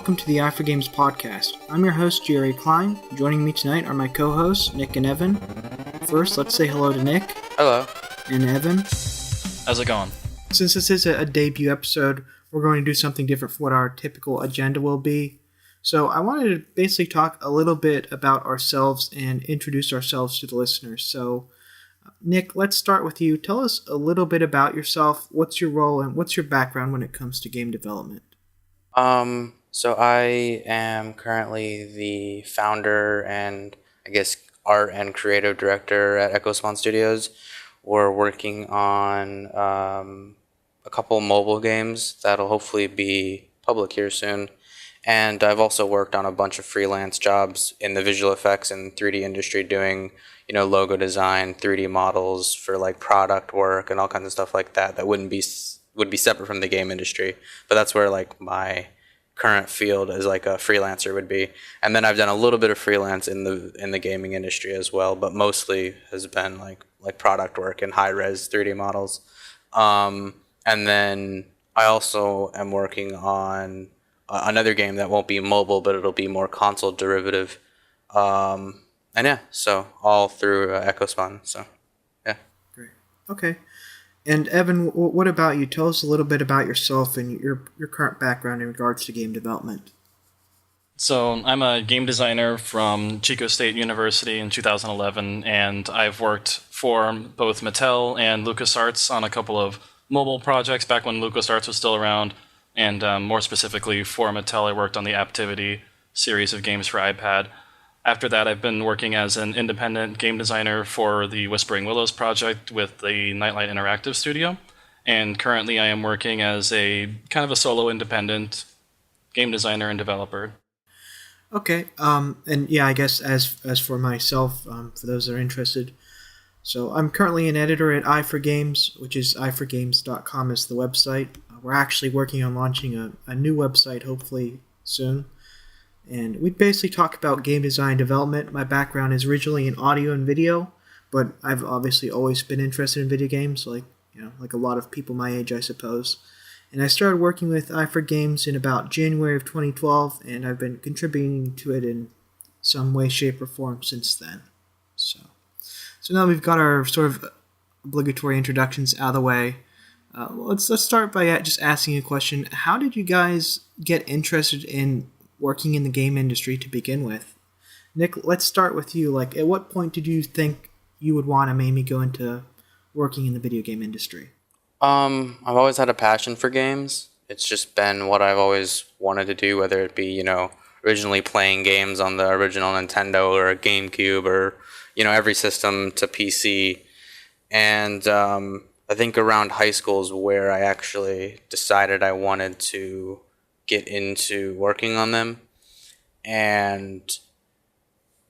welcome to the Eye for Games podcast. I'm your host, Jerry Kline. Joining me tonight are my co-hosts, Nick and Evan. First, let's say hello to Nick. Hello. And Evan. How's it going? Since this is a debut episode, we're going to do something different from what our typical agenda will be. So I wanted to basically talk a little bit about ourselves and introduce ourselves to the listeners. So, Nick, let's start with you. Tell us a little bit about yourself. What's your role and what's your background when it comes to game development? So I am currently the founder and I guess art and creative director at EchoSpawn Studios. We're working on a couple mobile games that'll hopefully be public here soon. And I've also worked on a bunch of freelance jobs in the visual effects and 3D industry doing, logo design, 3D models for like product work and all kinds of stuff like that that would be separate from the game industry. But that's where like my current field as like a freelancer would be. And then I've done a little bit of freelance in the gaming industry as well, but mostly has been like product work and high res 3D models. And then I also am working on another game that won't be mobile, but it'll be more console derivative. And yeah, so all through EchoSpawn. So yeah. Great. Okay. And Evan, what about you? Tell us a little bit about yourself and your current background in regards to game development. So I'm a game designer from Chico State University in 2011, and I've worked for both Mattel and LucasArts on a couple of mobile projects back when LucasArts was still around, and more specifically for Mattel, I worked on the Aptivity series of games for iPad. After that, I've been working as an independent game designer for the Whispering Willows project with the Nightlight Interactive Studio. And currently I am working as a kind of a solo independent game designer and developer. Okay. And yeah, I guess as for myself, for those that are interested, so I'm currently an editor at Eye for Games, which is eyeforgames.com is the website. We're actually working on launching a new website hopefully soon. And we basically talk about game design development. My background is originally in audio and video, but I've obviously always been interested in video games, like a lot of people my age, I suppose. And I started working with Eye for Games in about January of 2012, and I've been contributing to it in some way, shape, or form since then. So now we've got our sort of obligatory introductions out of the way. Let's start by just asking a question. How did you guys get interested in working in the game industry to begin with? Nick, let's start with you. Like, at what point did you think you would want to maybe go into working in the video game industry? I've always had a passion for games. It's just been what I've always wanted to do, whether it be, originally playing games on the original Nintendo or a GameCube or, every system to PC. And I think around high school is where I actually decided I wanted to get into working on them. And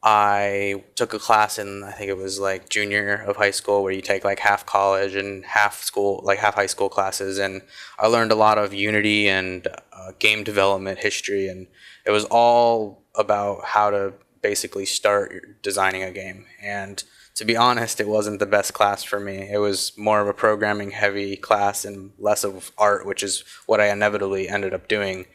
I took a class in, I think it was like junior of high school, where you take like half college and half high school classes. And I learned a lot of Unity and game development history. And it was all about how to basically start designing a game. And to be honest, it wasn't the best class for me. It was more of a programming heavy class and less of art, which is what I inevitably ended up doing.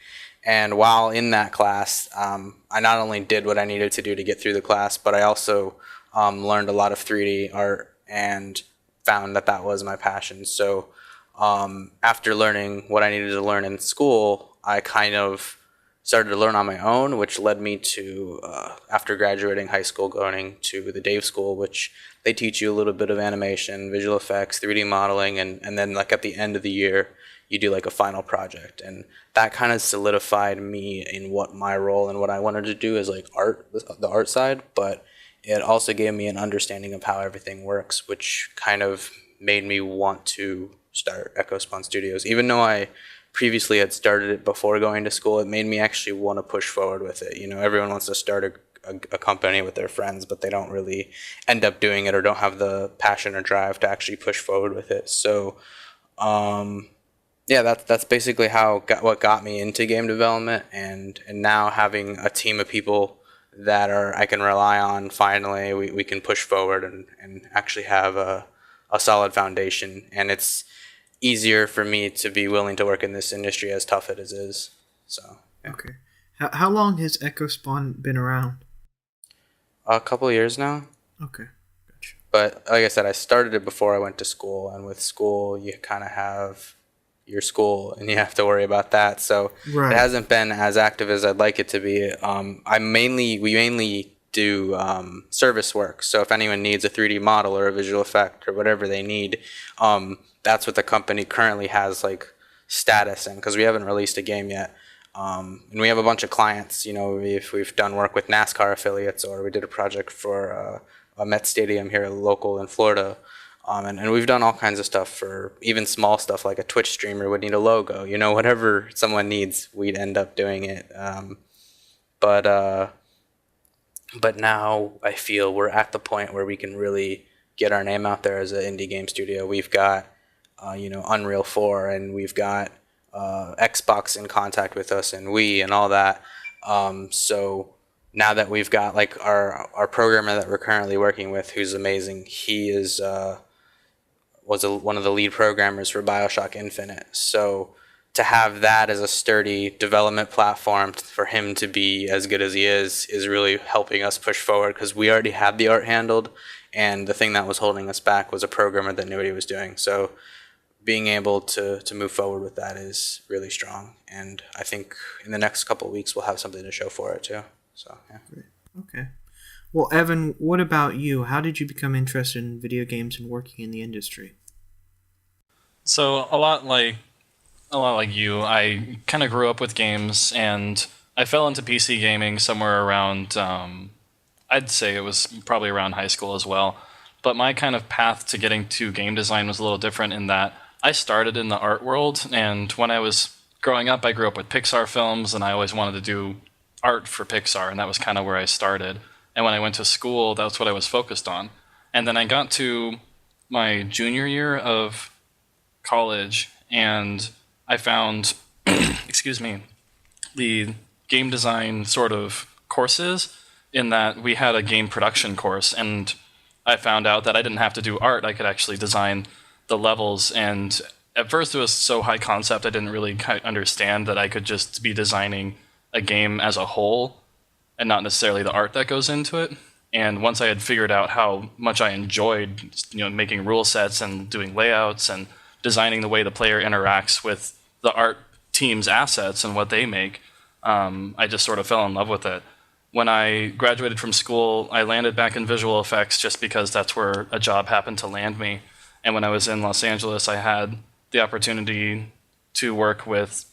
And while in that class, I not only did what I needed to do to get through the class, but I also learned a lot of 3D art and found that was my passion. So after learning what I needed to learn in school, I kind of started to learn on my own, which led me to, after graduating high school, going to the Dave School, which they teach you a little bit of animation, visual effects, 3D modeling, and then like at the end of the year, you do like a final project. And that kind of solidified me in what my role and what I wanted to do is like art, the art side, but it also gave me an understanding of how everything works, which kind of made me want to start EchoSpawn Studios. Even though I previously had started it before going to school, it made me actually want to push forward with it. Everyone wants to start a company with their friends, but they don't really end up doing it or don't have the passion or drive to actually push forward with it. So, yeah, that's basically what got me into game development, and now having a team of people that I can rely on, finally, we can push forward and actually have a solid foundation. And it's easier for me to be willing to work in this industry, as tough it is. So yeah. Okay. How long has EchoSpawn been around? A couple of years now. Okay, gotcha. But like I said, I started it before I went to school, and with school, you kind of have your school, and you have to worry about that. So Right. it hasn't been as active as I'd like it to be. We mainly do service work. So if anyone needs a 3D model or a visual effect or whatever they need, that's what the company currently has like status in, because we haven't released a game yet. And we have a bunch of clients. You know, we've done work with NASCAR affiliates, or we did a project for a Met Stadium here local in Florida. And we've done all kinds of stuff for even small stuff like a Twitch streamer would need a logo. You know, whatever someone needs, we'd end up doing it. But now I feel we're at the point where we can really get our name out there as an indie game studio. We've got, Unreal 4, and we've got Xbox in contact with us, and Wii and all that. So now that we've got like our programmer that we're currently working with, who's amazing, he is one of the lead programmers for BioShock Infinite. So to have that as a sturdy development platform for him to be as good as he is really helping us push forward, because we already had the art handled, and the thing that was holding us back was a programmer that knew what he was doing. So being able to move forward with that is really strong, and I think in the next couple of weeks we'll have something to show for it too. So yeah. Great. Okay. Well, Evan, what about you? How did you become interested in video games and working in the industry? So a lot like you, I kind of grew up with games, and I fell into PC gaming somewhere around, I'd say it was probably around high school as well. But my kind of path to getting to game design was a little different in that I started in the art world, and when I was growing up, I grew up with Pixar films, and I always wanted to do art for Pixar, and that was kind of where I started. And when I went to school, that's what I was focused on. And then I got to my junior year of college, and I found, excuse me, the game design sort of courses, in that we had a game production course, and I found out that I didn't have to do art. I could actually design the levels, and at first it was so high concept I didn't really understand that I could just be designing a game as a whole and not necessarily the art that goes into it. And once I had figured out how much I enjoyed, making rule sets and doing layouts and designing the way the player interacts with the art team's assets and what they make, I just sort of fell in love with it. When I graduated from school, I landed back in visual effects just because that's where a job happened to land me. And when I was in Los Angeles, I had the opportunity to work with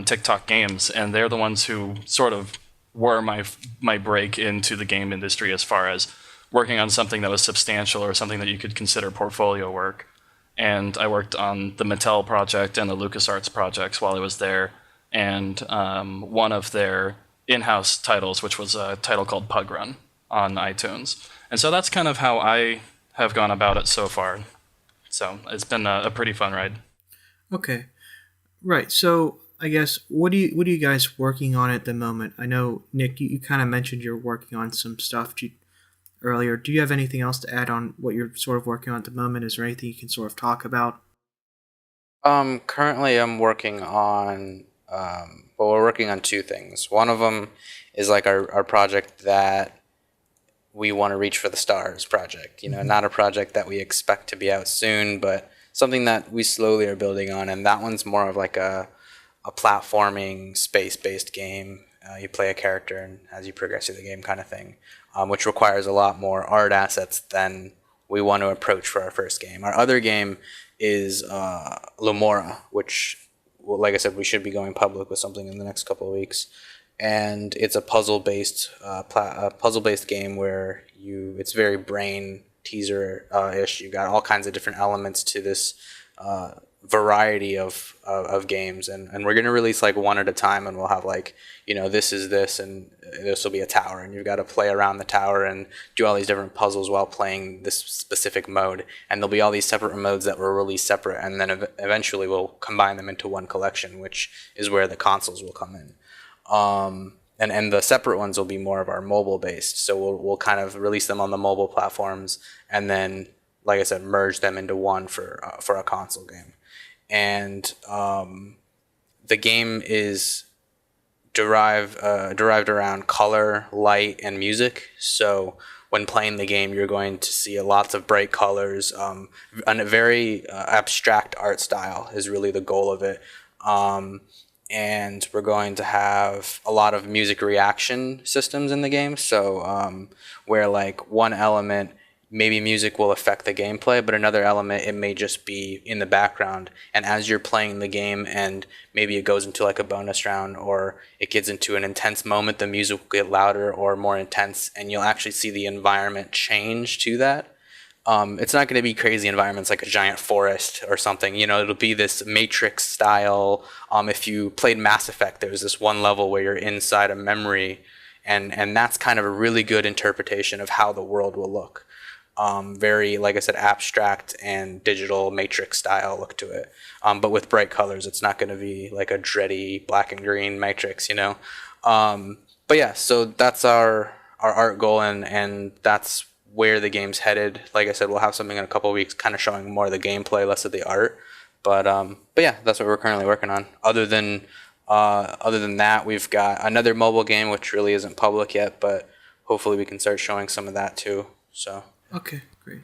TikTok Games, and they're the ones who sort of were my break into the game industry as far as working on something that was substantial or something that you could consider portfolio work. And I worked on the Mattel project and the LucasArts projects while I was there, and one of their in-house titles, which was a title called Pug Run on iTunes. And so that's kind of how I have gone about it so far. So it's been a pretty fun ride. Okay. Right. So I guess what are you guys working on at the moment? I know, Nick, you kind of mentioned you're working on some stuff earlier. Do you have anything else to add on what you're sort of working on at the moment? Is there anything you can sort of talk about? Currently I'm working on, we're working on two things. One of them is like our project that we want to reach for the stars project. Not a project that we expect to be out soon, but something that we slowly are building on. And that one's more of like a platforming space-based game. You play a character, and as you progress through the game kind of thing, which requires a lot more art assets than we want to approach for our first game. Our other game is Lumora, which, like I said, we should be going public with something in the next couple of weeks. And it's a puzzle-based game where it's very brain teaser-ish. You've got all kinds of different elements to this variety of games, and we're going to release like one at a time, and we'll have like, this is this, and this will be a tower, and you've got to play around the tower and do all these different puzzles while playing this specific mode, and there'll be all these separate modes that will release separate, and then eventually we'll combine them into one collection, which is where the consoles will come in. And the separate ones will be more of our mobile based. So we'll kind of release them on the mobile platforms, and then, like I said, merge them into one for a console game. And the game is derived around color, light, and music. So when playing the game, you're going to see lots of bright colors, and a very abstract art style is really the goal of it. And we're going to have a lot of music reaction systems in the game. So where like one element, maybe music will affect the gameplay, but another element, it may just be in the background. And as you're playing the game and maybe it goes into like a bonus round or it gets into an intense moment, the music will get louder or more intense, and you'll actually see the environment change to that. It's not going to be crazy environments like a giant forest or something. It'll be this Matrix style. If you played Mass Effect, there was this one level where you're inside a memory, and that's kind of a really good interpretation of how the world will look. Very, like I said, abstract and digital Matrix style look to it. But with bright colors, it's not going to be like a dready black and green Matrix. But yeah, so that's our art goal, and that's where the game's headed. Like I said, we'll have something in a couple of weeks kind of showing more of the gameplay, less of the art. But yeah, that's what we're currently working on. Other than that, we've got another mobile game, which really isn't public yet, but hopefully we can start showing some of that too. So. Okay, great.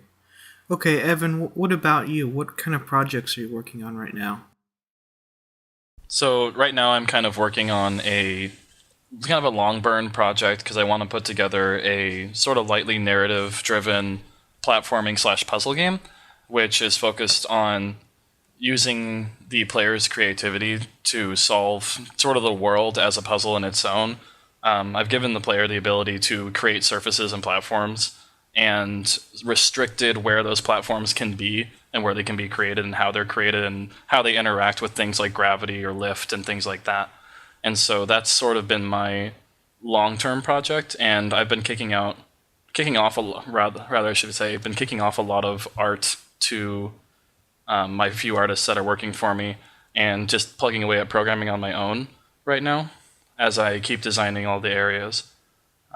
Okay, Evan, what about you? What kind of projects are you working on right now? So right now I'm kind of working on a kind of a long burn project because I want to put together a sort of lightly narrative driven platforming / puzzle game, which is focused on using the player's creativity to solve sort of the world as a puzzle in its own. I've given the player the ability to create surfaces and platforms and restricted where those platforms can be and where they can be created and how they're created and how they interact with things like gravity or lift and things like that. And so that's sort of been my long-term project, and I've been kicking off a lot of art to my few artists that are working for me, and just plugging away at programming on my own right now as I keep designing all the areas.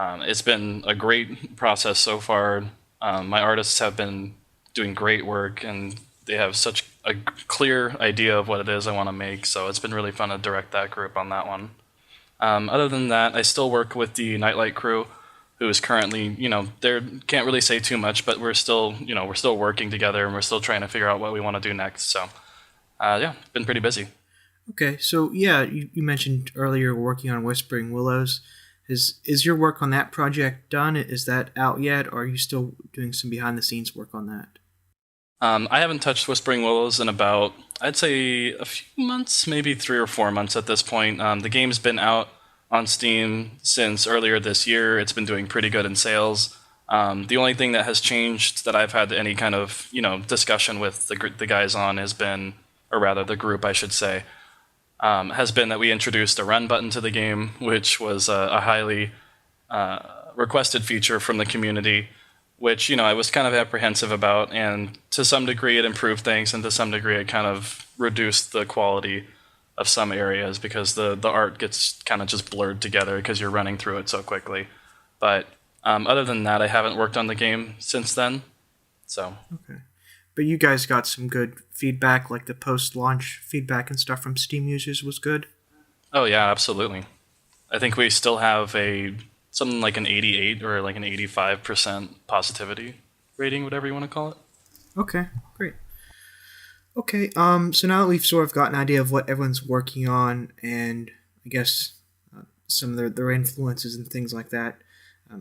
It's been a great process so far. My artists have been doing great work, and they have such a clear idea of what it is I want to make, so it's been really fun to direct that group on that one. Other than that, I still work with the Nightlight crew, who is currently, they can't really say too much, but we're still working together, and we're still trying to figure out what we want to do next. So, yeah, been pretty busy. Okay, so yeah, you mentioned earlier working on Whispering Willows. Is your work on that project done? Is that out yet, or are you still doing some behind-the-scenes work on that? I haven't touched Whispering Willows in about, I'd say, a few months, maybe 3 or 4 months at this point. The game's been out on Steam since earlier this year. It's been doing pretty good in sales. The only thing that has changed that I've had any kind of discussion with the guys on has been, or rather the group I should say, has been that we introduced a run button to the game, which was a highly requested feature from the community, which I was kind of apprehensive about, and to some degree it improved things, and to some degree it kind of reduced the quality of some areas because the art gets kind of just blurred together because you're running through it so quickly. But other than that, I haven't worked on the game since then. So. Okay. But you guys got some good feedback, like the post-launch feedback and stuff from Steam users was good? Oh yeah, absolutely. I think we still have something like an 88 or like an 85% positivity rating, whatever you want to call it. Okay, great. Okay, so now that we've sort of got an idea of what everyone's working on and I guess some of their influences and things like that,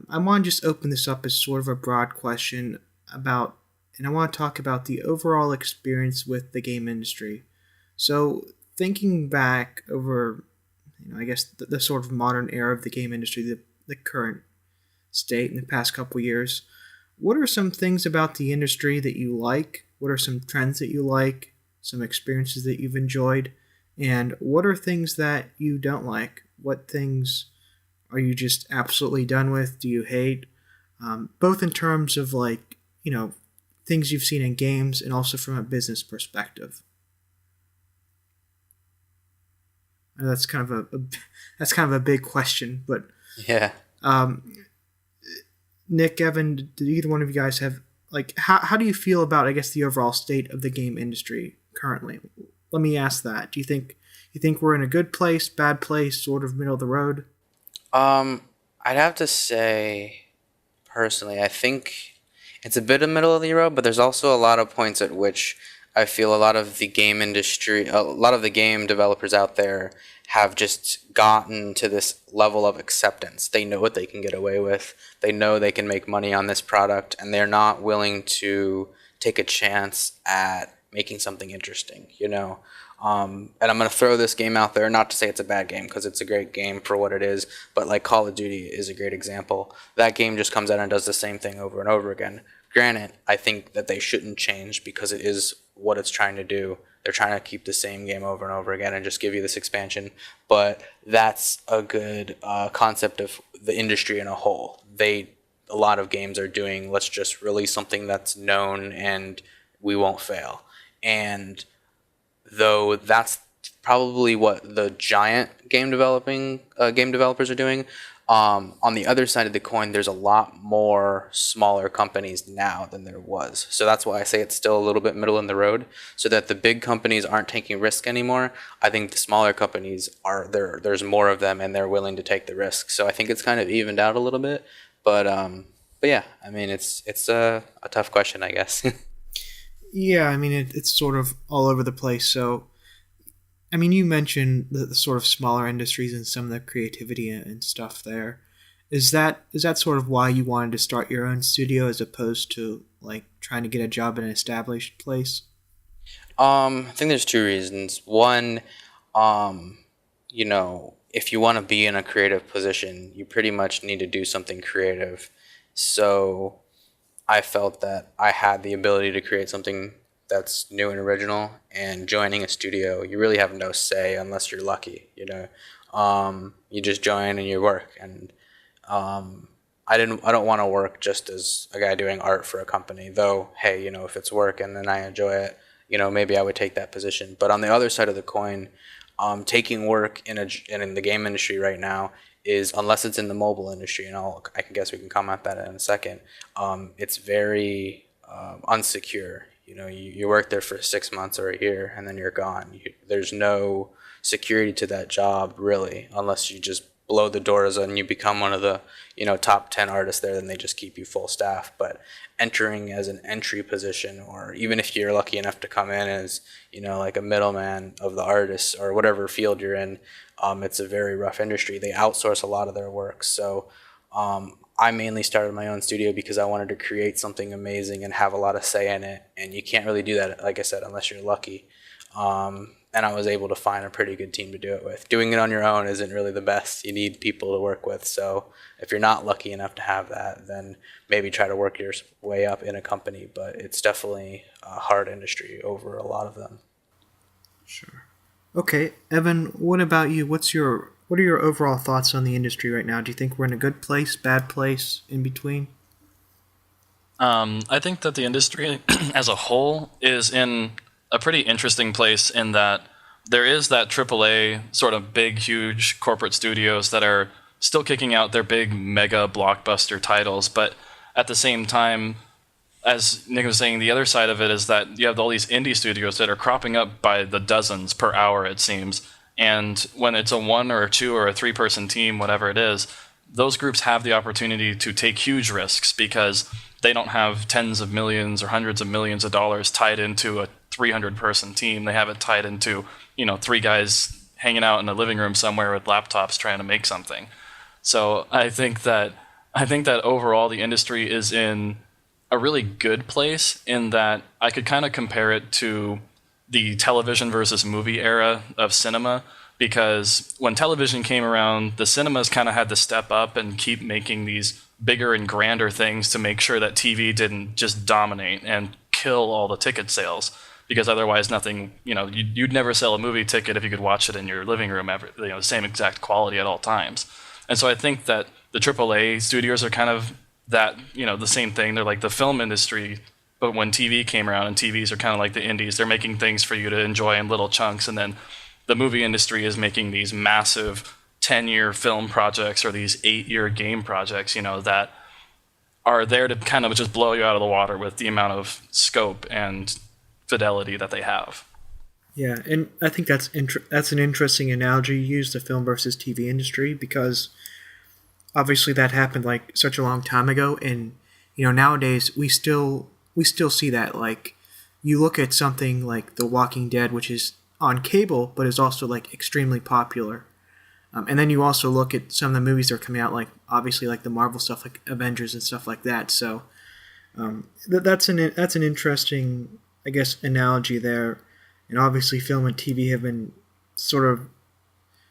I want to just open this up as sort of a broad question about, and I want to talk about the overall experience with the game industry. So thinking back over, I guess the sort of modern era of the game industry, the current state in the past couple years, what are some things about the industry that you like? What are some trends that you like? Some experiences that you've enjoyed? And what are things that you don't like? What things are you just absolutely done with? Do you hate? Both in terms of things you've seen in games and also from a business perspective. I know that's kind of a big question, but yeah. Nick, Evan, did either one of you guys have how do you feel about, I guess, the overall state of the game industry currently? Let me ask that. Do you think You think we're in a good place, bad place, sort of middle of the road? I'd have to say, personally, I think it's a bit of middle of the road, but there's also a lot of points at which I feel a lot of the game industry, a lot of the game developers out there have just gotten to this level of acceptance. They know what they can get away with. They know they can make money on this product, and they're not willing to take a chance at making something interesting, you know? And I'm going to throw this game out there, not to say it's a bad game, because it's a great game for what it is, but like Call of Duty is a great example. That game just comes out and does the same thing over and over again. Granted, I think that they shouldn't change because it is what it's trying to do. They're trying to keep the same game over and over again and just give you this expansion. But that's a good concept of the industry in a whole. A lot of games are doing, let's just release something that's known and we won't fail. And though that's probably what the giant game developers are doing, on the other side of the coin, there's a lot more smaller companies now than there was. So that's why I say it's still a little bit middle in the road, so that the big companies aren't taking risk anymore. I think the smaller companies are there. There's more of them, and they're willing to take the risk. So I think it's kind of evened out a little bit. But yeah, I mean, it's a tough question, I guess. Yeah, I mean, it's sort of all over the place. So, I mean, you mentioned the sort of smaller industries and some of the creativity and stuff there. Is that sort of why you wanted to start your own studio as opposed to like trying to get a job in an established place? I think there's two reasons. One, you know, if you want to be in a creative position, you pretty much need to do something creative. So I felt that I had the ability to create something that's new and original, and joining a studio, you really have no say unless you're lucky, you know. You just join and you work, and I don't want to work just as a guy doing art for a company, though. Hey, you know, if it's work and then I enjoy it, you know, maybe I would take that position. But on the other side of the coin, taking work in the game industry right now is, unless it's in the mobile industry, and I can guess we can comment that in a second. It's very unsecure. You know, you work there for 6 months or a year, and then you're gone. There's no security to that job, really, unless you just blow the doors and you become one of the, you know, top 10 artists there. Then they just keep you full staff. But entering as an entry position, or even if you're lucky enough to come in as, you know, like a middleman of the artists or whatever field you're in, it's a very rough industry. They outsource a lot of their work. So I mainly started my own studio because I wanted to create something amazing and have a lot of say in it. And you can't really do that, like I said, unless you're lucky. And I was able to find a pretty good team to do it with. Doing it on your own isn't really the best. You need people to work with. So if you're not lucky enough to have that, then maybe try to work your way up in a company. But it's definitely a hard industry over a lot of them. Sure. Okay, Evan, what about you? What are your overall thoughts on the industry right now? Do you think we're in a good place, bad place, in between? I think that the industry as a whole is in a pretty interesting place in that there is that AAA sort of big, huge corporate studios that are still kicking out their big mega blockbuster titles. But at the same time, as Nick was saying, the other side of it is that you have all these indie studios that are cropping up by the dozens per hour, it seems. And when it's a 1 or a 2 or a 3-person team, whatever it is, those groups have the opportunity to take huge risks because they don't have tens of millions or hundreds of millions of dollars tied into a 300-person team. They have it tied into, you know, 3 guys hanging out in a living room somewhere with laptops trying to make something. So I think that overall the industry is in a really good place in that I could kind of compare it to the television versus movie era of cinema, because when television came around, the cinemas kind of had to step up and keep making these bigger and grander things to make sure that TV didn't just dominate and kill all the ticket sales, because otherwise nothing, you know, you'd never sell a movie ticket if you could watch it in your living room, you know, the same exact quality at all times. And so I think that the AAA studios are kind of that, you know, the same thing. They're like the film industry, but when TV came around, and TVs are kind of like the indies, they're making things for you to enjoy in little chunks. And then the movie industry is making these massive 10-year film projects or these 8-year game projects, you know, that are there to kind of just blow you out of the water with the amount of scope and fidelity that they have. Yeah, and I think that's an interesting analogy you use, the film versus TV industry, because obviously that happened like such a long time ago, and nowadays we still see that. Like, you look at something like The Walking Dead, which is on cable but is also like extremely popular, and then you also look at some of the movies that are coming out, like obviously like the Marvel stuff, like Avengers and stuff like that. So that's an interesting, I guess, analogy there. And obviously, film and TV have been sort of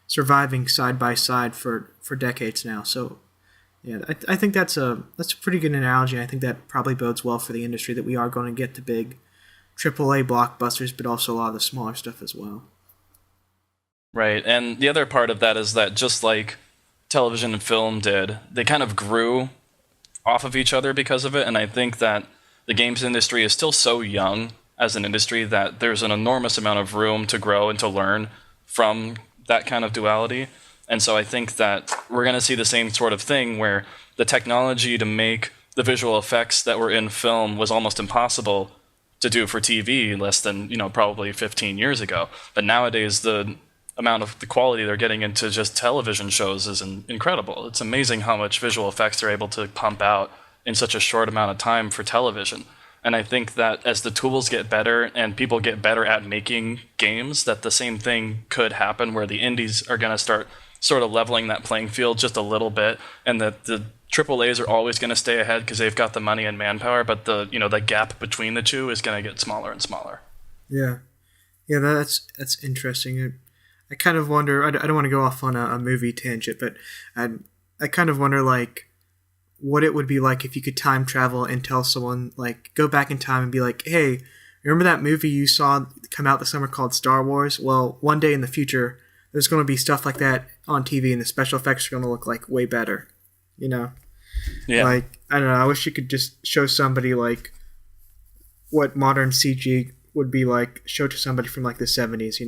surviving side by side for decades now. So, yeah, I think that's a pretty good analogy. I think that probably bodes well for the industry, that we are going to get the big AAA blockbusters, but also a lot of the smaller stuff as well. Right, and the other part of that is that just like television and film did, they kind of grew off of each other because of it, and I think that the games industry is still so young as an industry that there's an enormous amount of room to grow and to learn from that kind of duality. And so I think that we're going to see the same sort of thing where the technology to make the visual effects that were in film was almost impossible to do for TV less than, probably 15 years ago. But nowadays, the amount of the quality they're getting into just television shows is incredible. It's amazing how much visual effects they're able to pump out in such a short amount of time for television. And I think that as the tools get better and people get better at making games, that the same thing could happen where the indies are going to start sort of leveling that playing field just a little bit, and that the AAAs are always going to stay ahead because they've got the money and manpower, but the gap between the two is going to get smaller and smaller. Yeah, that's interesting. I kind of wonder. I don't want to go off on a movie tangent, but I kind of wonder like what it would be like if you could time travel and tell someone, like, go back in time and be like, hey, remember that movie you saw come out this summer called Star Wars? Well, one day in the future, there's going to be stuff like that on TV, and the special effects are going to look like way better. Yeah. Like, I don't know. I wish you could just show somebody like what modern CG would be like, show to somebody from like the 70s,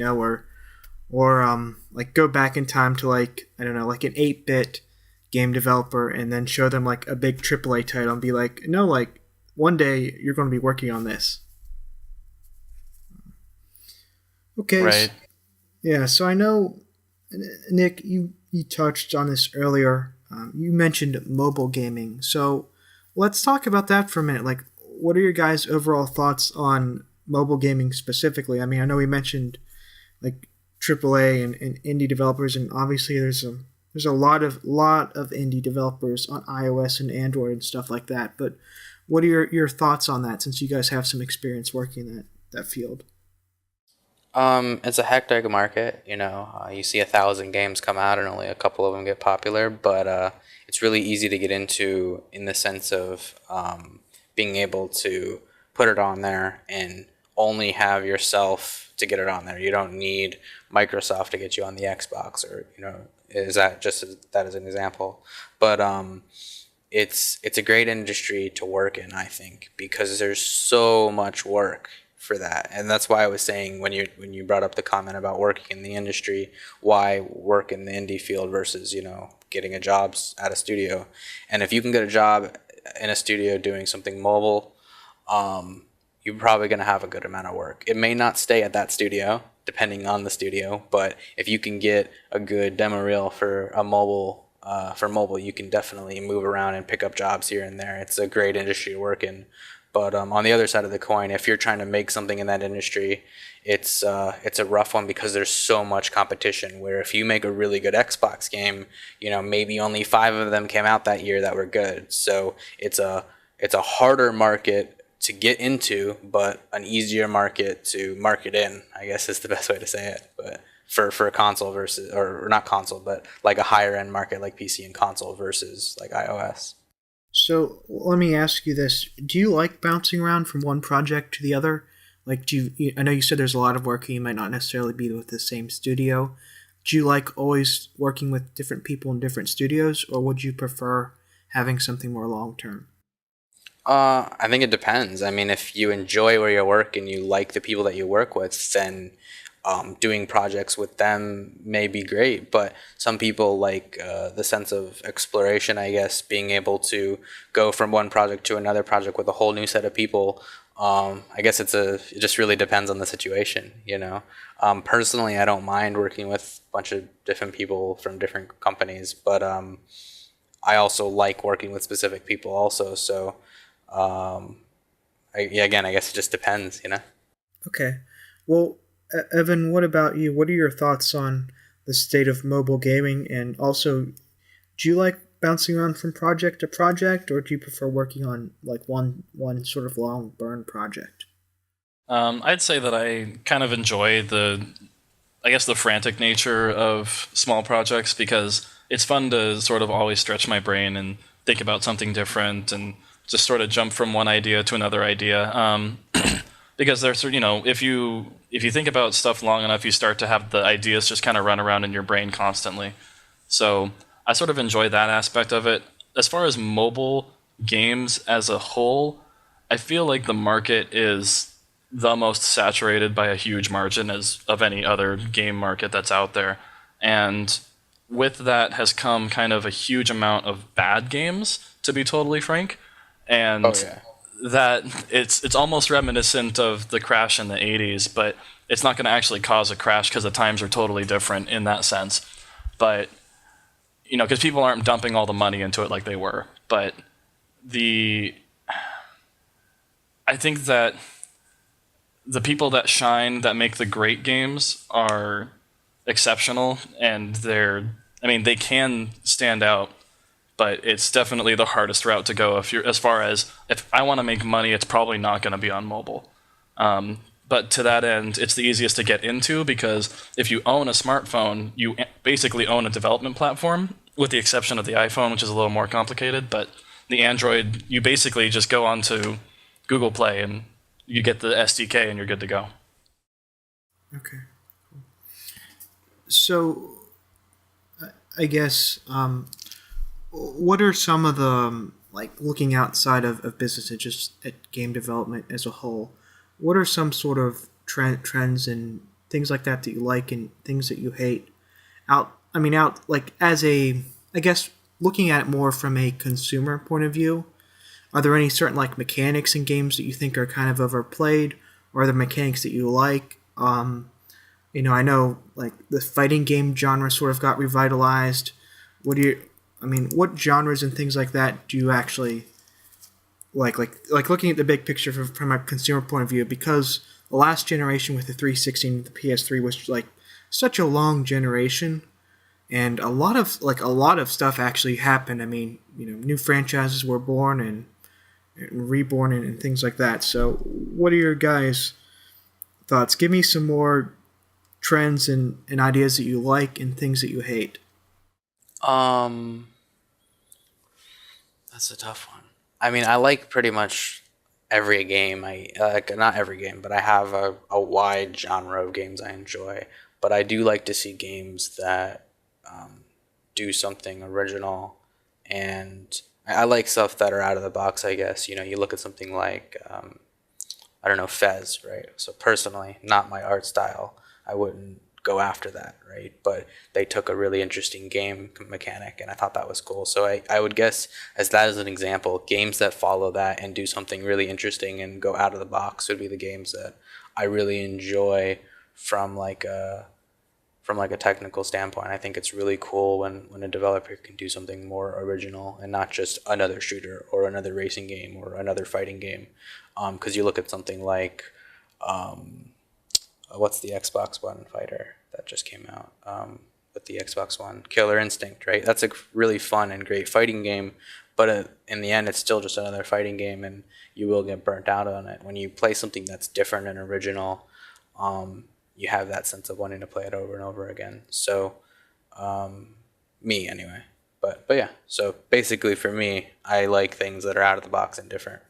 or like go back in time to like, I don't know, like an 8-bit game developer, and then show them like a big AAA title and be like, no, like one day you're going to be working on this. Okay. Right. So I know, Nick, you touched on this earlier. You mentioned mobile gaming. So let's talk about that for a minute. Like, what are your guys' overall thoughts on mobile gaming specifically? I mean, I know we mentioned like AAA and indie developers, and obviously there's a lot of indie developers on iOS and Android and stuff like that. But what are your thoughts on that, since you guys have some experience working in that field? It's a hectic market. You see 1,000 games come out and only a couple of them get popular, but it's really easy to get into in the sense of being able to put it on there and only have yourself to get it on there. You don't need Microsoft to get you on the Xbox, or is that just that as an example? But it's a great industry to work in, I think, because there's so much work for that. And that's why I was saying, when you brought up the comment about working in the industry, why work in the indie field versus getting a job at a studio. And if you can get a job in a studio doing something mobile, you're probably going to have a good amount of work. It may not stay at that studio, depending on the studio, but if you can get a good demo reel for mobile, you can definitely move around and pick up jobs here and there. It's a great industry to work in. But on the other side of the coin, if you're trying to make something in that industry, it's a rough one, because there's so much competition. Where if you make a really good Xbox game, maybe only 5 of them came out that year that were good. So it's a harder market to get into, but an easier market to market in, I guess is the best way to say it. But for a console versus, or not console, but like a higher end market like PC and console versus like iOS. So let me ask you this. Do you like bouncing around from one project to the other? Like, I know you said there's a lot of work and you might not necessarily be with the same studio. Do you like always working with different people in different studios, or would you prefer having something more long-term? I think it depends. I mean, if you enjoy where you work and you like the people that you work with, then doing projects with them may be great. But some people like the sense of exploration, I guess, being able to go from one project to another project with a whole new set of people, I guess it just really depends on the situation, you know. Personally, I don't mind working with a bunch of different people from different companies, but I also like working with specific people also. So, again, I guess it just depends, you know. Okay. Well, Evan, what about you? What are your thoughts on the state of mobile gaming? And also, do you like bouncing around from project to project, or do you prefer working on like one sort of long burn project? I'd say that I kind of enjoy the frantic nature of small projects because it's fun to sort of always stretch my brain and think about something different and just sort of jump from one idea to another idea. Because there's, if you think about stuff long enough, you start to have the ideas just kind of run around in your brain constantly. So I sort of enjoy that aspect of it. As far as mobile games as a whole, I feel like the market is the most saturated by a huge margin as of any other game market that's out there. And with that has come kind of a huge amount of bad games, to be totally frank. And that it's almost reminiscent of the crash in the 80s, but it's not going to actually cause a crash because the times are totally different in that sense. But, because people aren't dumping all the money into it like they were. But I think that the people that shine, that make the great games, are exceptional, and they can stand out, but it's definitely the hardest route to go. If I want to make money, it's probably not going to be on mobile. But to that end, it's the easiest to get into because if you own a smartphone, you basically own a development platform, with the exception of the iPhone, which is a little more complicated. But the Android, you basically just go onto Google Play and you get the SDK and you're good to go. Okay. So, I guess, what are some of the, looking outside of business and just at game development as a whole, what are some sort of trends and things like that you like and things that you hate? I guess, looking at it more from a consumer point of view, are there any certain mechanics in games that you think are kind of overplayed, or are there mechanics that you like? I know the fighting game genre sort of got revitalized. What genres and things like that do you actually like looking at the big picture from a consumer point of view? Because the last generation with the 360 and the PS3 was such a long generation, and a lot of stuff actually happened. New franchises were born and reborn and things like that. So what are your guys' thoughts? Give me some more trends and ideas that you like and things that you hate. That's a tough one. I like pretty much every game. Not every game, but I have a wide genre of games I enjoy. But I do like to see games that do something original, and I like stuff that are out of the box, I guess. You look at something like, I don't know, Fez, right? So personally, not my art style. I wouldn't go after that, right? But they took a really interesting game mechanic, and I thought that was cool. So I would guess, as that as an example, games that follow that and do something really interesting and go out of the box would be the games that I really enjoy from a technical standpoint. I think it's really cool when a developer can do something more original and not just another shooter or another racing game or another fighting game. Because you look at something like, what's the Xbox One fighter that just came out with the Xbox One? Killer Instinct, right? That's a really fun and great fighting game, but in the end, it's still just another fighting game, and you will get burnt out on it. When you play something that's different and original, you have that sense of wanting to play it over and over again. So, me anyway. But yeah, so basically for me, I like things that are out of the box and different.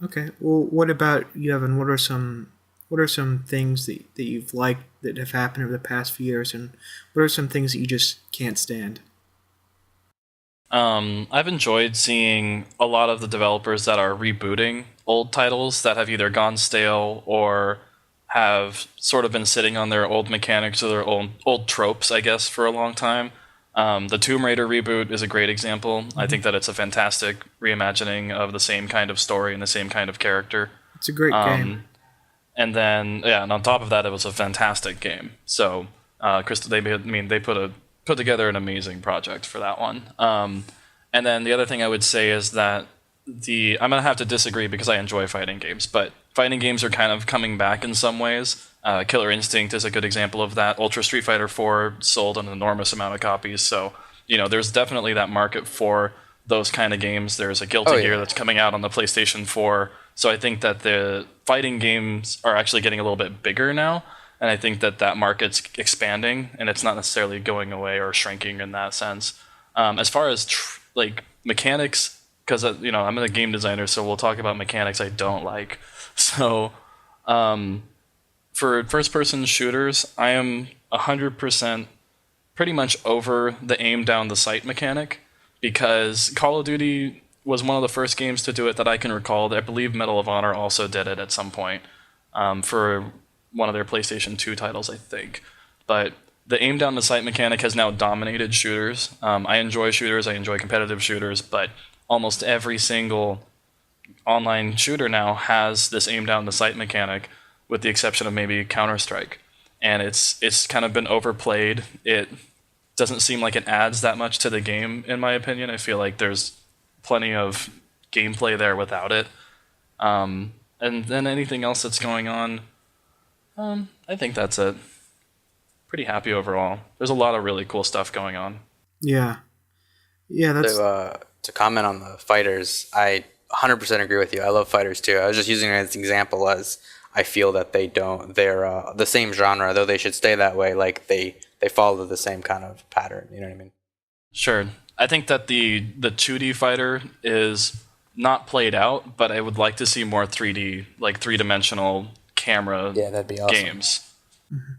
Okay. Well, what about you, Evan? What are some things that you've liked that have happened over the past few years, and what are some things that you just can't stand? I've enjoyed seeing a lot of the developers that are rebooting old titles that have either gone stale or have sort of been sitting on their old mechanics or their old tropes, I guess, for a long time. The Tomb Raider reboot is a great example. I think that it's a fantastic reimagining of the same kind of story and the same kind of character. It's a great game. And then and on top of that, it was a fantastic game. So they put together an amazing project for that one. And then the other thing I would say is that I'm gonna have to disagree because I enjoy fighting games, but fighting games are kind of coming back in some ways. Killer Instinct is a good example of that. Ultra Street Fighter 4 sold an enormous amount of copies, so there's definitely that market for those kind of games. There's a Guilty Gear that's coming out on the PlayStation 4, so I think that the fighting games are actually getting a little bit bigger now, and I think that market's expanding, and it's not necessarily going away or shrinking in that sense. As far as mechanics, because I'm a game designer, so we'll talk about mechanics I don't like. So for first-person shooters, I am 100% pretty much over the aim down the sight mechanic, because Call of Duty was one of the first games to do it that I can recall. I believe Medal of Honor also did it at some point for one of their PlayStation 2 titles, I think. But the aim down the sight mechanic has now dominated shooters. I enjoy shooters, I enjoy competitive shooters, but almost every single online shooter now has this aim down the sight mechanic, with the exception of maybe Counter-Strike. And it's kind of been overplayed. It doesn't seem like it adds that much to the game, in my opinion. I feel like there's plenty of gameplay there without it. And then anything else that's going on, I think that's it. Pretty happy overall. There's a lot of really cool stuff going on. Yeah. That's To comment on the fighters, I 100% agree with you. I love fighters too. I was just using it as an example, as I feel that they're the same genre, though they should stay that way. Like they follow the same kind of pattern. You know what I mean? Sure. I think that the 2D fighter is not played out, but I would like to see more 3D, like three-dimensional camera that'd be awesome. games. Mm-hmm.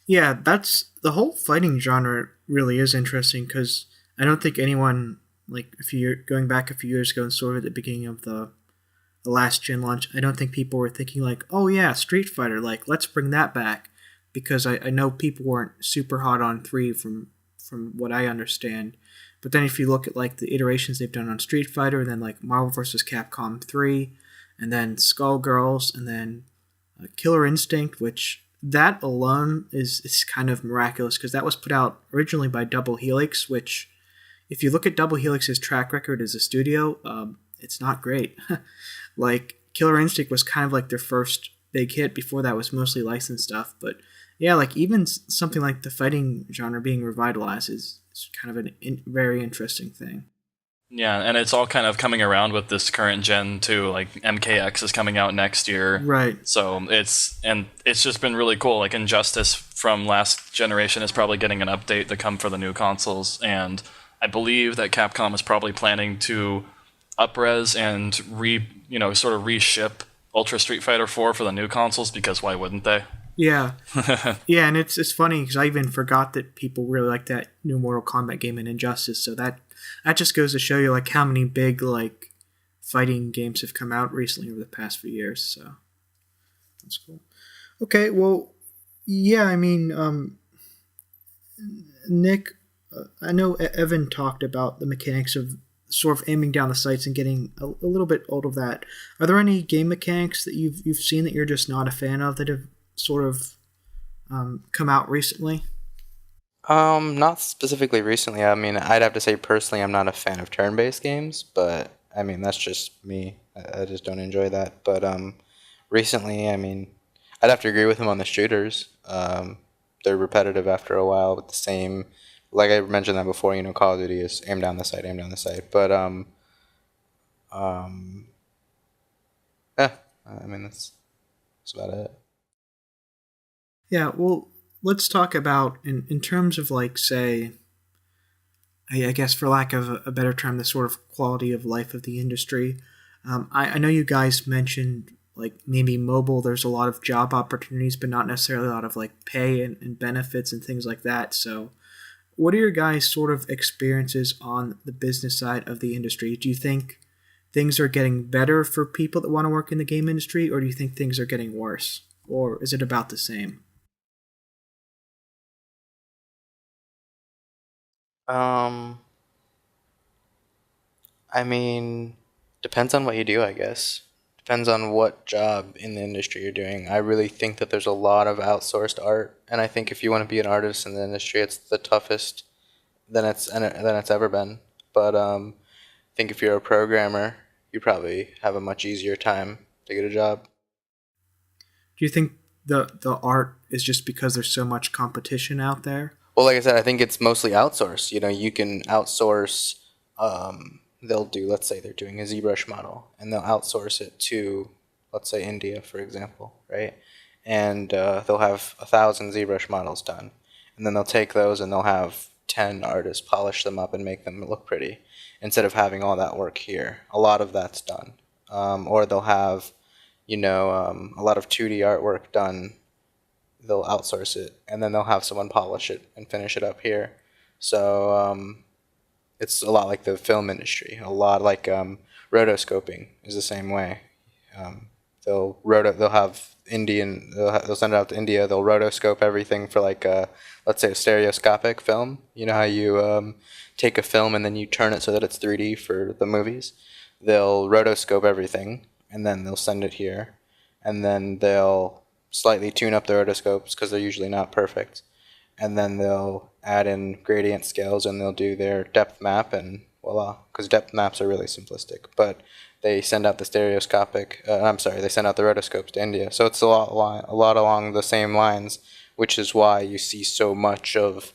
Yeah, that's the whole fighting genre really is interesting, because I don't think anyone, like going back a few years ago and sort of at the beginning of the last gen launch, I don't think people were thinking like, oh yeah, Street Fighter, like let's bring that back, because I know people weren't super hot on 3 from what I understand. But then if you look at like the iterations they've done on Street Fighter, and then like Marvel vs. Capcom 3, and then Skullgirls, and then Killer Instinct, which that alone is kind of miraculous, because that was put out originally by Double Helix, which if you look at Double Helix's track record as a studio, it's not great. Like Killer Instinct was kind of like their first big hit. Before that was mostly licensed stuff. But yeah, like even something like the fighting genre being revitalized is kind of a very interesting thing. Yeah, and it's all kind of coming around with this current gen too. Like MKX is coming out next year, right? So it's just been really cool. Like Injustice from last generation is probably getting an update to come for the new consoles, and I believe that Capcom is probably planning to up-res and sort of reship Ultra Street Fighter 4 for the new consoles, because why wouldn't they? Yeah. Yeah, and it's funny because I even forgot that people really like that new Mortal Kombat game in Injustice, so that just goes to show you like how many big like fighting games have come out recently over the past few years, so that's cool. Okay, well, yeah, I mean, Nick, I know Evan talked about the mechanics of sort of aiming down the sights and getting a little bit old of that. Are there any game mechanics that you've seen that you're just not a fan of that have sort of come out recently? Not specifically recently. I mean, I'd have to say personally, I'm not a fan of turn-based games, but I mean that's just me. I just don't enjoy that. But recently, I mean, I'd have to agree with him on the shooters. They're repetitive after a while with the same. Like I mentioned that before, Call of Duty is aim down the sight, aim down the sight. But yeah, I mean that's about it. Yeah, well, let's talk about in terms of like, say, I guess for lack of a better term, the sort of quality of life of the industry. I know you guys mentioned like maybe mobile. There's a lot of job opportunities, but not necessarily a lot of like pay and benefits and things like that. So, what are your guys' sort of experiences on the business side of the industry? Do you think things are getting better for people that want to work in the game industry, or do you think things are getting worse? Or is it about the same? I mean, depends on what you do, I guess. Depends on what job in the industry you're doing. I really think that there's a lot of outsourced art, and I think if you want to be an artist in the industry, it's the toughest than it's ever been. But I think if you're a programmer, you probably have a much easier time to get a job. Do you think the art is just because there's so much competition out there? Well, like I said, I think it's mostly outsourced. You know, you can outsource. They'll do, let's say they're doing a ZBrush model, and they'll outsource it to, let's say, India, for example, right? And they'll have 1,000 ZBrush models done, and then they'll take those and they'll have 10 artists polish them up and make them look pretty, instead of having all that work here. A lot of that's done, or they'll have, a lot of 2D artwork done. They'll outsource it, and then they'll have someone polish it and finish it up here. So it's a lot like the film industry. A lot like rotoscoping is the same way. They'll send it out to India. They'll rotoscope everything for let's say a stereoscopic film. You know how you take a film and then you turn it so that it's 3D for the movies. They'll rotoscope everything, and then they'll send it here, and then they'll slightly tune up the rotoscopes because they're usually not perfect, and then they'll add in gradient scales and they'll do their depth map, and voila, because depth maps are really simplistic, but they send out the they send out the rotoscopes to India. So it's a lot along the same lines, which is why you see so much of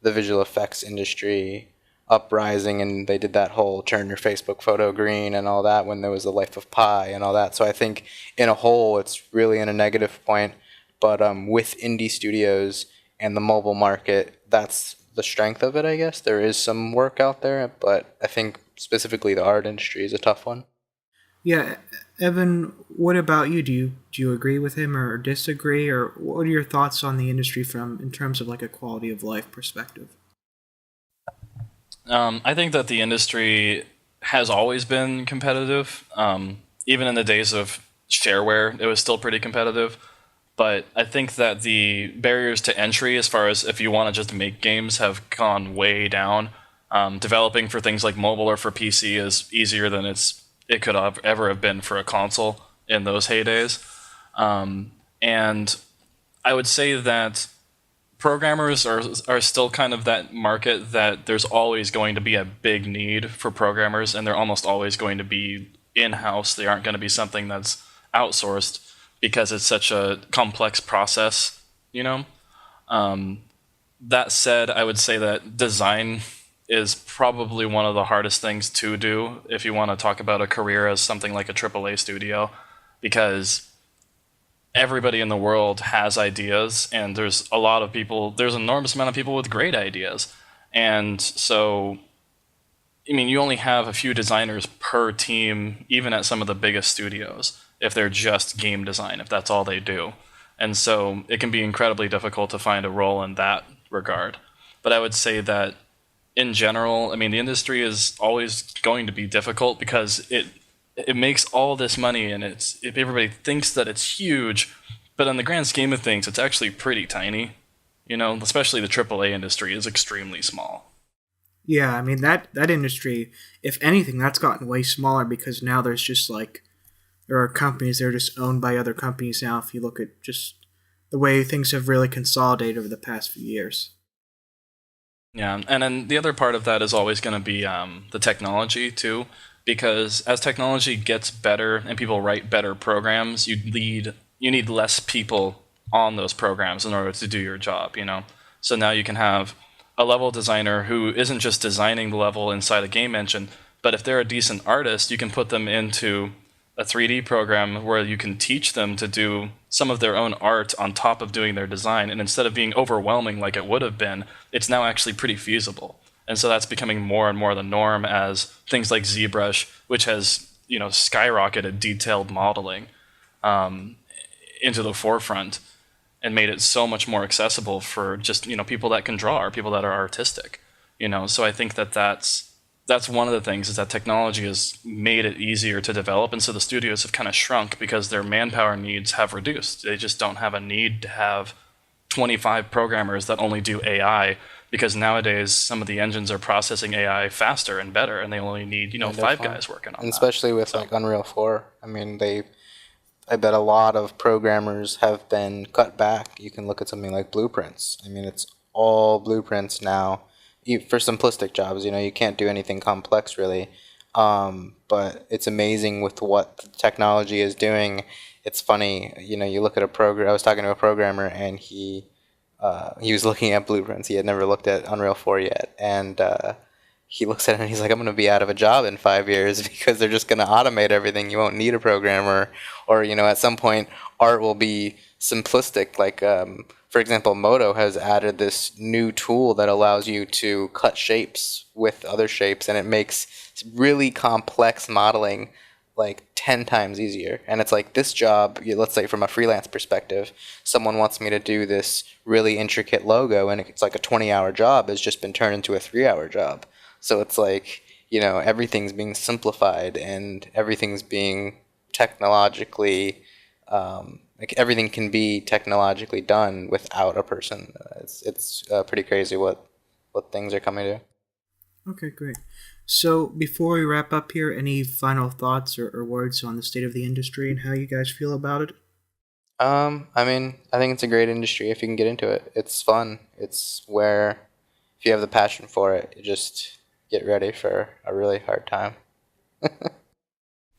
the visual effects industry uprising, and they did that whole turn your Facebook photo green and all that when there was the Life of Pi and all that. So I think in a whole it's really in a negative point, but with indie studios and the mobile market, that's the strength of it, I guess. There is some work out there, but I think specifically the art industry is a tough one. Yeah, Evan, what about you? Do you agree with him or disagree, or what are your thoughts on the industry in terms of like a quality of life perspective? I think that the industry has always been competitive. Even in the days of shareware, it was still pretty competitive. But I think that the barriers to entry, as far as if you want to just make games, have gone way down. Developing for things like mobile or for PC is easier than it could have ever have been for a console in those heydays. And I would say that programmers are still kind of that market that there's always going to be a big need for programmers, and they're almost always going to be in-house. They aren't going to be something that's outsourced because it's such a complex process, That said, I would say that design is probably one of the hardest things to do if you want to talk about a career as something like a AAA studio, because everybody in the world has ideas, and there's an enormous amount of people with great ideas. And so, you only have a few designers per team, even at some of the biggest studios, if they're just game design, if that's all they do. And so it can be incredibly difficult to find a role in that regard. But I would say that in general, the industry is always going to be difficult because it makes all this money, and everybody thinks that it's huge, but in the grand scheme of things, it's actually pretty tiny. Especially the AAA industry is extremely small. Yeah, that industry, if anything, that's gotten way smaller because now there's just there are companies that are just owned by other companies now. If you look at just the way things have really consolidated over the past few years. Yeah, and then the other part of that is always going to be the technology too, because as technology gets better and people write better programs, you need less people on those programs in order to do your job. So now you can have a level designer who isn't just designing the level inside a game engine, but if they're a decent artist, you can put them into a 3D program where you can teach them to do some of their own art on top of doing their design. And instead of being overwhelming like it would have been, it's now actually pretty feasible. And so that's becoming more and more the norm as things like ZBrush, which has skyrocketed detailed modeling into the forefront and made it so much more accessible for just people that can draw or people that are artistic. So I think that's one of the things, is that technology has made it easier to develop, and so the studios have kind of shrunk because their manpower needs have reduced. They just don't have a need to have 25 programmers that only do AI, because nowadays some of the engines are processing AI faster and better, and they only need, five guys working on And that. especially with like Unreal 4. I mean, I bet a lot of programmers have been cut back. You can look at something like blueprints. I mean, it's all blueprints now. For simplistic jobs, you can't do anything complex really. But it's amazing with what the technology is doing. It's funny, you look at a program. I was talking to a programmer, and he was looking at blueprints. He had never looked at Unreal 4 yet, and he looks at it and he's like, I'm going to be out of a job in 5 years because they're just going to automate everything. You won't need a programmer, or at some point art will be simplistic. Like for example, Modo has added this new tool that allows you to cut shapes with other shapes, and it makes really complex modeling like 10 times easier. And it's like this job, let's say from a freelance perspective, someone wants me to do this really intricate logo, and it's like a 20-hour job has just been turned into a 3-hour job. So it's like, everything's being simplified, and everything's being technologically, everything can be technologically done without a person. It's pretty crazy what things are coming to. Okay, great. So before we wrap up here, any final thoughts or words on the state of the industry and how you guys feel about it? I mean, I think it's a great industry if you can get into it. It's fun. It's where if you have the passion for it, you just get ready for a really hard time.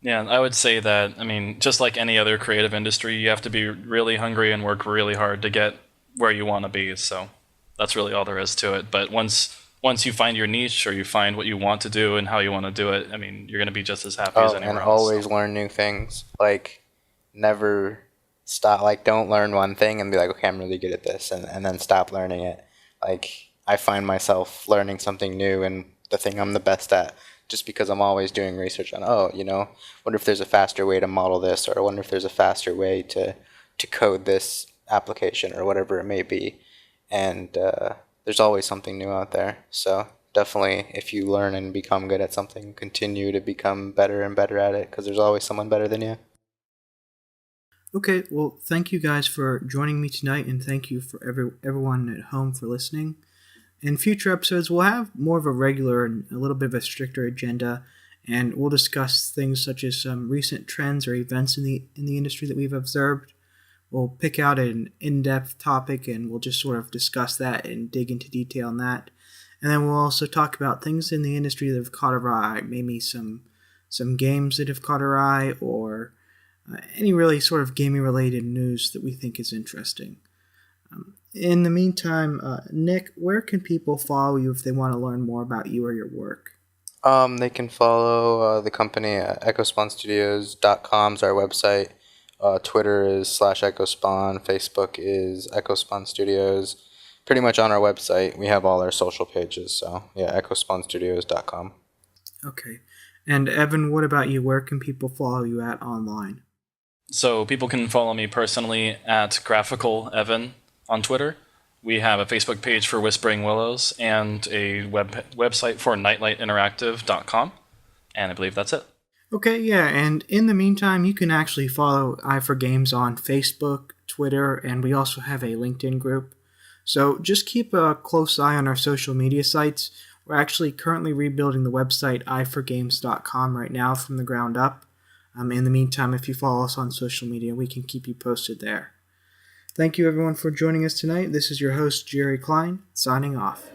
Yeah, I would say that, just like any other creative industry, you have to be really hungry and work really hard to get where you want to be. So that's really all there is to it. But once you find your niche, or you find what you want to do and how you want to do it, you're going to be just as happy as anyone else. And always learn new things. Like, never stop. Like, don't learn one thing and be like, okay, I'm really good at this, and then stop learning it. Like, I find myself learning something new and the thing I'm the best at, just because I'm always doing research on, wonder if there's a faster way to model this, or I wonder if there's a faster way to code this application, or whatever it may be. And there's always something new out there. So definitely, if you learn and become good at something, continue to become better and better at it, because there's always someone better than you. Okay, well, thank you guys for joining me tonight, and thank you for everyone at home for listening. In future episodes, we'll have more of a regular and a little bit of a stricter agenda, and we'll discuss things such as some recent trends or events in the industry that we've observed. We'll pick out an in-depth topic, and we'll just sort of discuss that and dig into detail on that. And then we'll also talk about things in the industry that have caught our eye, maybe some games that have caught our eye, or any really sort of gaming-related news that we think is interesting. In the meantime, Nick, where can people follow you if they want to learn more about you or your work? They can follow the company at echospawnstudios.com is our website. Twitter is /echospawn. Facebook is echospawn studios. Pretty much on our website, we have all our social pages. So yeah, echospawnstudios.com. Okay. And Evan, what about you? Where can people follow you at online? So people can follow me personally at Graphical Evan on Twitter. We have a Facebook page for Whispering Willows and a website for nightlightinteractive.com. And I believe that's it. Okay, yeah, and in the meantime, you can actually follow i4Games on Facebook, Twitter, and we also have a LinkedIn group. So just keep a close eye on our social media sites. We're actually currently rebuilding the website i4games.com right now from the ground up. In the meantime, if you follow us on social media, we can keep you posted there. Thank you everyone for joining us tonight. This is your host, Jerry Kline, signing off.